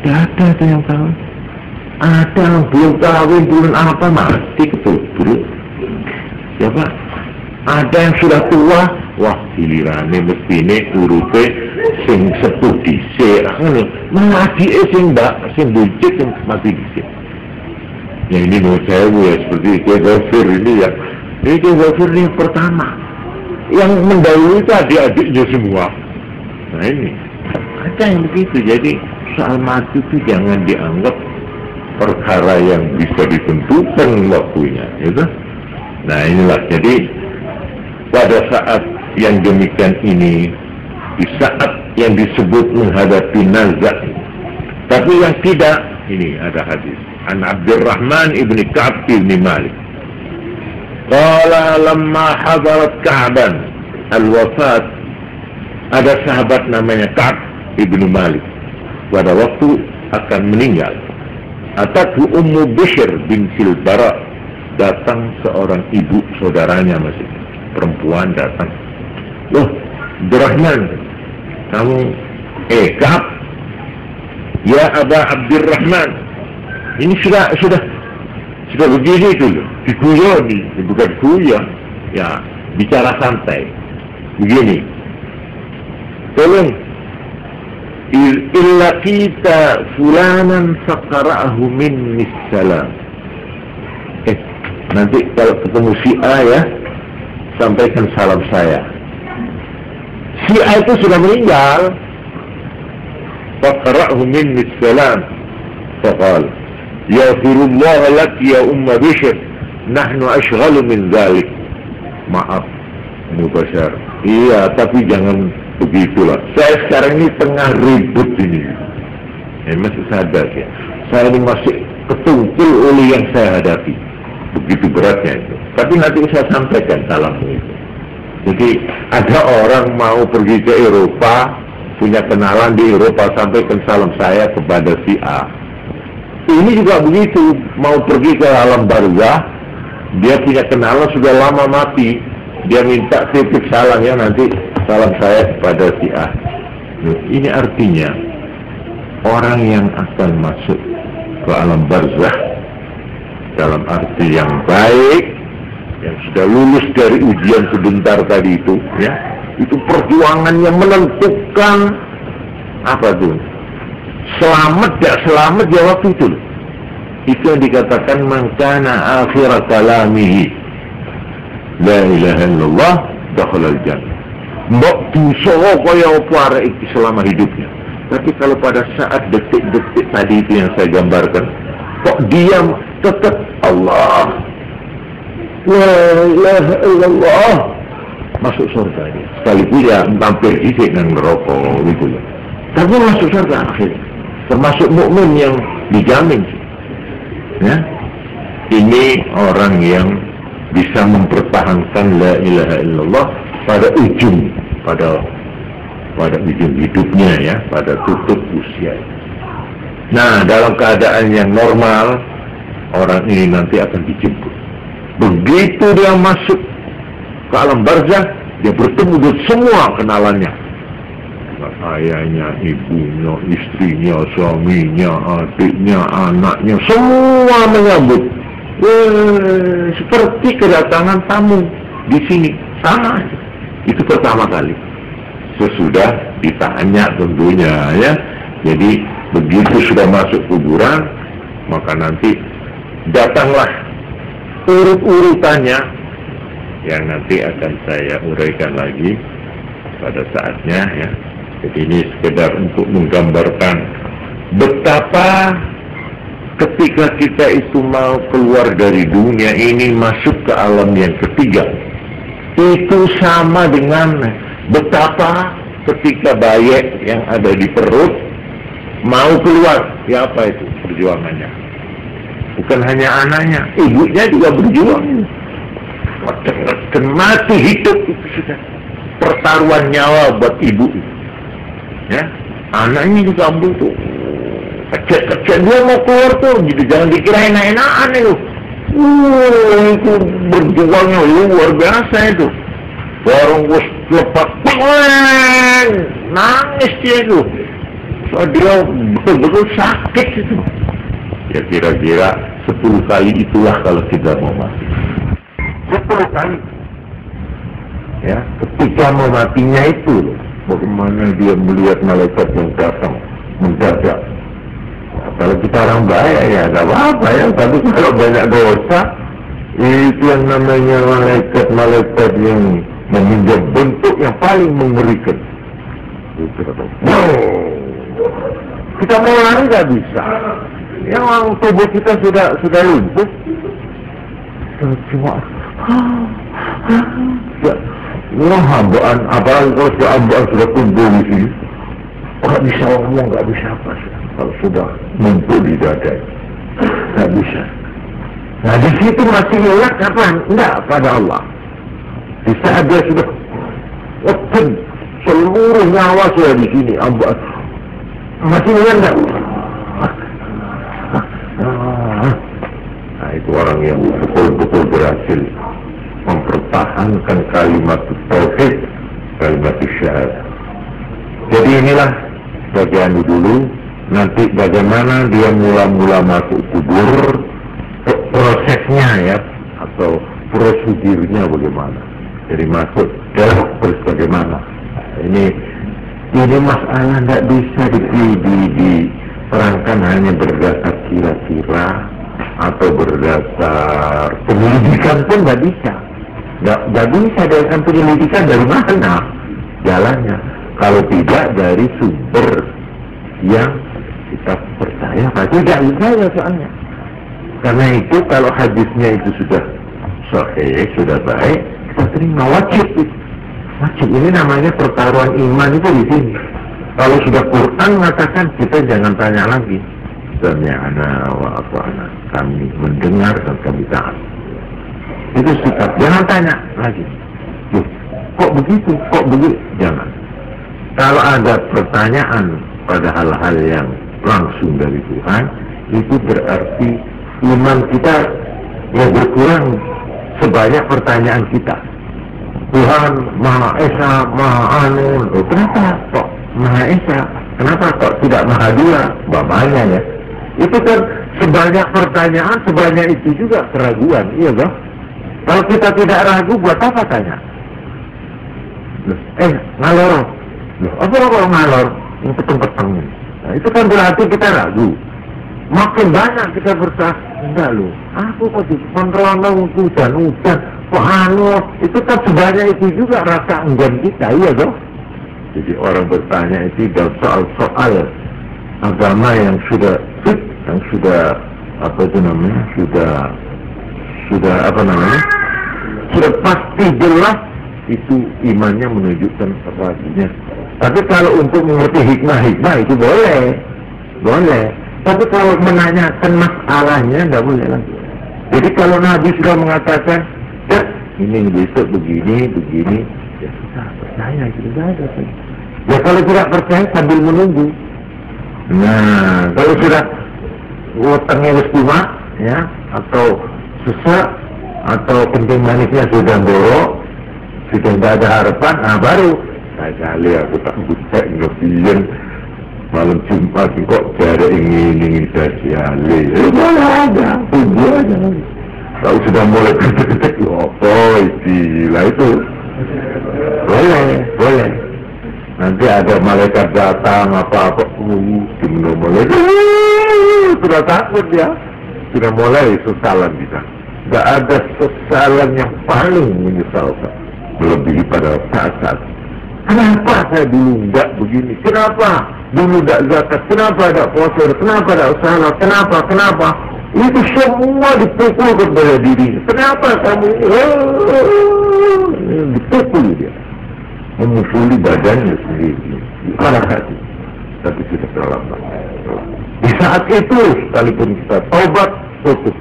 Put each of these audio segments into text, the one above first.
Tidak ada tuh yang tahu. Ada yang belum kawin bulan apa mati betul. Ya Pak. Ada yang sudah tua, wah gilirane mestine urupe sing sepuh dhisik. Malah adike sing mbak sing buncit mati dhisik. Ya ini menurut saya ya seperti Ghafir ini ya. Ini Ghafir ini yang pertama. Yang mendahului itu adik-adiknya semua. Nah ini ada yang begitu. Jadi soal mati itu jangan dianggap perkara yang bisa ditentukan waktunya, gitu. Nah inilah, jadi pada saat yang demikian ini, di saat yang disebut menghadapi nazak, tapi yang tidak, ini ada hadis an Abdurrahman ibni Ka'ab ibni Malik. Qala lamma hadarat Ka'ban al-wafat, ada sahabat namanya Ka'ab ibni Malik, pada waktu akan meninggal. Atatu Ummu Bishr bintil Bara, datang seorang ibu saudaranya masih perempuan datang. Loh, Abdurrahman, kamu Ka'ab, ya Aba Abdurrahman, ini sudah begini dulu, diguyoni, bukan guyon, ya bicara santai, begini. Tolong, illa kita fulanan faqara'ahu minni salam. Nanti kalau ketemu si A ya, sampaikan salam saya. Si A itu sudah meninggal. Faqara'ahu minni salam. Faqal, yaghfirullah lak ya Umma Bishr, nahnu ashghalu min dhalik. Maaf, Mubasyar. Iya, tapi jangan begitulah. Saya sekarang ini tengah ribut ini. Masih sadar ya. Saya ini masih ketungkul oleh yang saya hadapi. Begitu beratnya itu. Tapi nanti saya sampaikan salammu itu. Jadi ada orang mau pergi ke Eropa, punya kenalan di Eropa, sampaikan salam saya kepada si A. Ini juga begitu, mau pergi ke alam barzah, dia punya kenalan sudah lama mati, dia minta titip salamnya nanti salam saya kepada si A. Ini artinya orang yang akan masuk ke alam barzah dalam arti yang baik, yang sudah lulus dari ujian sebentar tadi itu, ya, itu perjuangan yang menentukan apa tuh? Selamat ya waktu itu. Itu yang dikatakan man kana akhir kalamihi la ilaha illallah dakhala al-jannah. Mbok dosa kaya apa arek iki selama hidupnya. Tapi kalau pada saat detik-detik tadi itu yang saya gambarkan, kok diam tetap Allah, la ilaha illallah, masuk surga dia. Sekalipun ya mampir isi dengan neraka gitu ya. Tapi masuk surga akhirnya. Termasuk mukmin yang dijamin. Ya. Ini orang yang bisa mempertahankan la ilaha illallah pada ujung hidupnya ya, pada tutup usia. Nah, dalam keadaan yang normal, orang ini nanti akan dijemput. Begitu dia masuk ke alam barzah, dia bertemu dengan semua kenalannya. Ayahnya, ibunya, istrinya, suaminya, adiknya, anaknya, semua menyambut. Seperti kedatangan tamu di sini, sama aja. Itu pertama kali. Sesudah ditanya tentunya ya. Jadi begitu sudah masuk kuburan, maka nanti datanglah urut-urutannya yang nanti akan saya uraikan lagi pada saatnya ya. Jadi ini sekedar untuk menggambarkan betapa ketika kita itu mau keluar dari dunia ini masuk ke alam yang ketiga, itu sama dengan betapa ketika bayi yang ada di perut mau keluar, ya apa itu perjuangannya? Bukan hanya anaknya, ibunya juga berjuang. Dan mati hidup itu sudah pertaruhan nyawa buat ibu. Ya, anaknya juga butuh. Kecil dia mau keluar tuh, gitu. Jangan dikira enak-enakan itu. Itu berjuangnya luar biasa itu. Barang bos lepas, nangis dia itu. So, dia betul-betul sakit itu. Ya kira-kira 10 kali itulah kalau kita mau mati. 10 kali. Ya, ketika mau matinya itu loh, bagaimana dia melihat malaikat yang datang mendadak. Ya, kalau kita orang baik ya nggak apa-apa ya, tapi kalau banyak dosa, itu yang namanya malaikat yang meminjam bentuk yang paling mengerikan. Kita mau lari nggak bisa. Yang tubuh kita sudah lumpuh. Cuma hambaan, apalagi kalau sudah hambaan sudah kumpul di sini, nggak bisa ngomong, nggak bisa apa sih. Kalau sudah numpuk di dada, nggak bisa. Nah di situ masih ingat kapan? Enggak, pada Allah. Di saat dia sudah open, seluruh nyawa sudah di sini, hambaan. Masih ingat nggak? Nah itu orang yang betul-betul berhasil mempertahankan kalimat tauhid, kalimat syahadat. Jadi inilah bagian dulu. Nanti bagaimana dia mula-mula masuk kubur, prosesnya ya, atau prosedurnya bagaimana. Jadi masuk terus bagaimana. Nah, ini masalah tidak bisa diterangkan hanya berdasar kira-kira atau berdasar penyelidikan pun nggak bisa. Nggak bisa dengan penyelidikan dari mana jalannya, kalau tidak dari sumber yang kita percaya. Tidak bisa soalnya. Karena itu kalau hadisnya itu sudah sahih, sudah baik, kita terima, wajib. Wajib ini namanya pertaruhan iman itu di sini. Kalau sudah Quran mengatakan, kita jangan tanya lagi. Sami'na wa ata'na, kami mendengar dan kami taat. Itu sikap, jangan tanya lagi. Loh, kok begitu? Kok begitu? Jangan. Kalau ada pertanyaan pada hal-hal yang langsung dari Tuhan, itu berarti iman kita yang berkurang sebanyak pertanyaan kita. Tuhan Maha Esa, Maha Anu. Oh, kenapa kok Maha Esa? Kenapa kok tidak Maha Dua? Bapaknya ya. Itu kan sebanyak pertanyaan, sebanyak itu juga keraguan, iya bang. Kalau kita tidak ragu, buat apa tanya? Ngalor. Loh, apa kalau ngalor? Yang peteng-peteng. Nah, itu kan berarti kita ragu. Makin banyak kita berkata, enggak loh, aku kok dikontrol hujan, kok anu, itu kan sebanyak itu juga rasa enggan kita, iya dong. Jadi orang bertanya itu dalam soal-soal agama yang sudah fit, yang sudah apa itu namanya, sudah apa namanya, sudah pasti jelas itu imannya menunjukkan kepastiannya. Tapi kalau untuk mengerti hikmah itu boleh. Tapi kalau menanyakan masalahnya tidak boleh lagi. Jadi kalau Nabi sudah mengatakan, ya ini besok begini, ya kita percaya itu saja. Ya kalau tidak percaya sambil menunggu. Nah kalau sudah utangnya wis cuma, ya, atau sesak, atau kencing manisnya sudah borok, sudah tidak ada harapan, nah baru kali aku tak butek ngebiyen malam Jumat kok cara ingin sosiale. Boleh aja, tunggu aja. Kalau sudah mulai ketek-ketek, lah itu boleh. Nanti ada malaikat datang apa-apa, sudah mulai sudah takut ya, sudah mulai sesalan kita. Gak ada sesalan yang paling menyesalkan melebihi pada saat-saat. Kenapa saya dulu enggak begini? Kenapa dulu enggak zakat? Kenapa enggak puasa? Kenapa enggak salat? Kenapa? Itu semua dipukul kepada diri. Kenapa kamu dipukul dia? Memukuli badannya sendiri. Arah hati. Tapi sudah terlambat. Di saat itu, sekalipun kita taubat, tutup.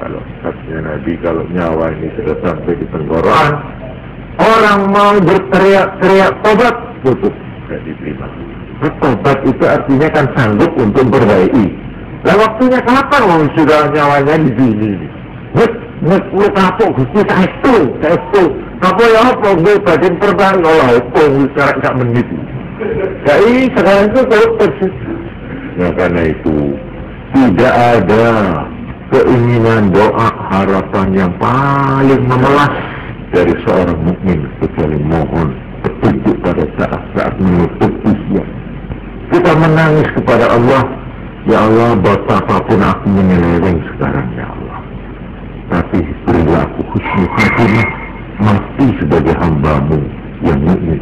Kalau katanya Nabi, kalau nyawa ini sudah sampai di tenggorokan, orang mau berteriak-teriak tobat, tutup, tidak diterima. Tobat itu artinya kan sanggup untuk memperbaiki. Nah waktunya kapan orang sudah nyawanya di sini? Lu kapok, gusti saestu. Kapok ya apa? Gue badan perban, kalau apa? Sekarang tak menit. Jadi sekarang itu kalau Nah, karena itu tidak ada keinginan, doa, harapan yang paling memelas dari seorang mukmin kecuali mohon petunjuk pada saat-saat menutup usia. Kita menangis kepada Allah, ya Allah, betapapun aku menyeleweng sekarang, ya Allah, tapi berilah aku husnul khatimah mati sebagai hamba-Mu yang mukmin.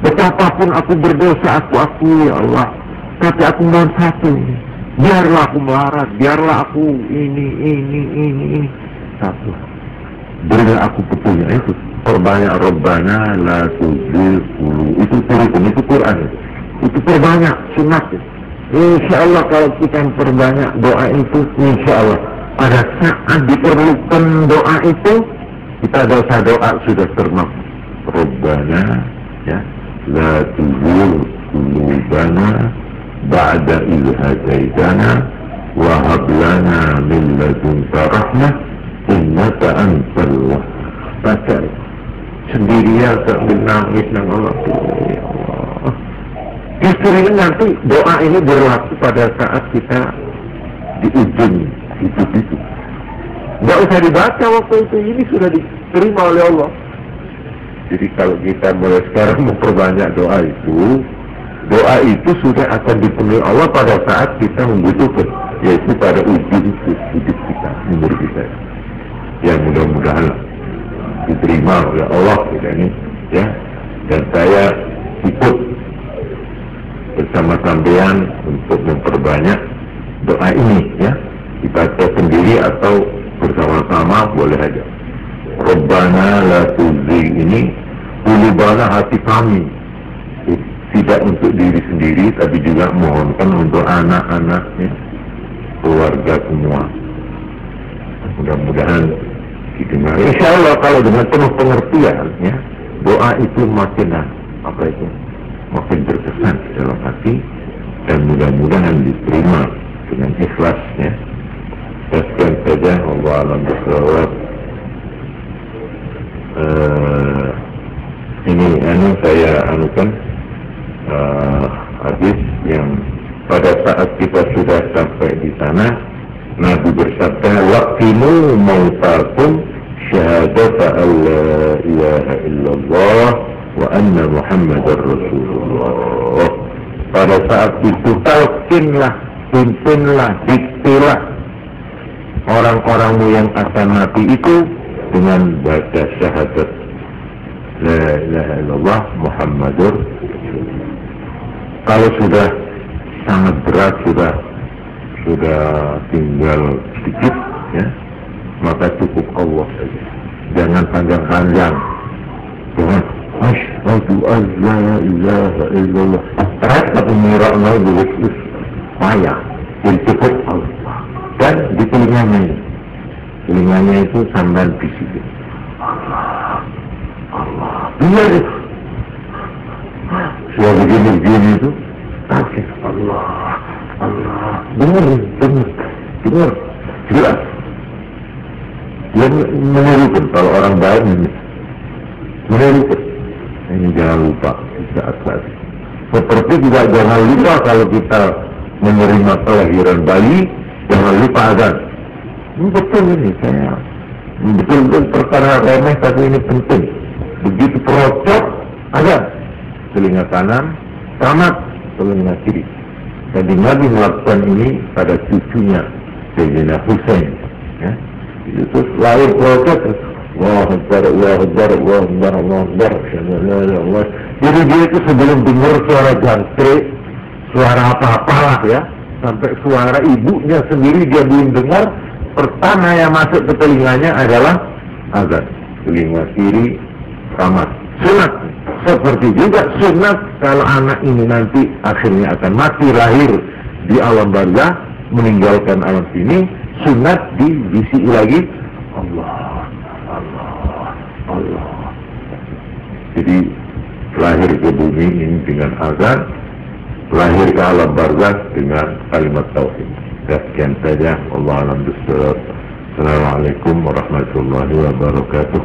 Betapapun aku berdosa, aku akui, ya Allah, tapi aku mohon satu, biarlah aku melarat, biarlah aku ini satu, berilah aku petunjuk. Itu perbanyak Rabbana la tuzigh qulubana, itu turun, itu Quran, itu perbanyak sunat. Insya Allah kalau kita perbanyak doa itu, insya Allah pada saat diperlukan doa itu, kita doa sudah termaafkan. Rabbana, ya, la tuzigh qulubana ba'da idh hadaitana wa hab lana min ladunka rahmah innaka antal wahhab. Sendirian sambil nangis nang Allah, ya Allah. Justru nanti doa ini berlaku pada saat kita di ujung hidup itu. Nggak usah dibaca waktu itu, ini sudah diterima oleh Allah. Jadi kalau kita mulai sekarang memperbanyak doa itu sudah akan dipenuhi Allah pada saat kita membutuhkan, yaitu pada ujung hidup kita, umur kita. Ya mudah-mudahan diterima oleh Allah kita ini, ya. Dan saya ikut bersama sampean untuk memperbanyak doa ini, ya. Dibaca sendiri atau bersama-sama boleh aja. Rabbana la tuzigh ini qulubana, hati kami, tidak untuk diri sendiri tapi juga mohonkan untuk anak-anaknya, keluarga semua. Mudah-mudahan didengar. Insya Allah kalau dengan penuh pengertian, ya, doa itu makin makin berkesan di dalam hati dan mudah-mudahan diterima dengan ikhlas, ya. Sekian saja, Allah alam bisawab. Ini saya anukan hadis yang pada saat kita sudah sampai di sana, Nabi bersabda, "Waqimu mautakum syahadata alla ilaha illallah wa anna Muhammadar Rasulullah." Pada saat itu talqinlah, pimpinlah, diktilah orang-orangmu yang akan mati itu dengan baca syahadat la ilaha illallah Muhammadur Rasulullah. Kalau sudah sangat berat, sudah tinggal sedikit, ya, maka cukup Allah saja. Jangan panjang-panjang. Jangan asyhadu an la ilaha illallah. Terasa pemirana begitu payah. Jadi cukup Allah. Dan di telinganya itu sambil bisik. Allah, Allah. Dengar itu. Suara begini itu. Oke, Allah, Allah. Dengar. Jelas. Dia menirukan, kalau orang baik menirukan. Ini jangan lupa di saat-saat. Seperti juga jangan lupa kalau kita menerima kelahiran bayi, jangan lupa azan. Betul ini, saya betul-betul perkara remeh tapi ini penting. Begitu perocok, azan. Telinga kanan, tamat telinga kiri. Jadi Nabi melakukan ini pada cucunya Sayyidina Husain, ya. Itu lahir proses, Allahu Akbar, Allahu Akbar, Allahu Akbar, Allahu Akbar, Allah. Jadi dia itu sebelum dengar suara jangkrik, suara apa-apalah, ya, sampai suara ibunya sendiri dia belum dengar, pertama yang masuk ke telinganya adalah azan. Telinga kiri tamat. Sunat. Seperti juga sunat kalau anak ini nanti akhirnya akan mati, lahir di alam barzah, meninggalkan alam sini, sunat dibisi lagi Allah, Allah, Allah. Jadi lahir ke bumi ini dengan azan, lahir ke alam barzah dengan kalimat tauhid. Sekian saja, Allah alam bisawab. Assalamualaikum warahmatullahi wabarakatuh.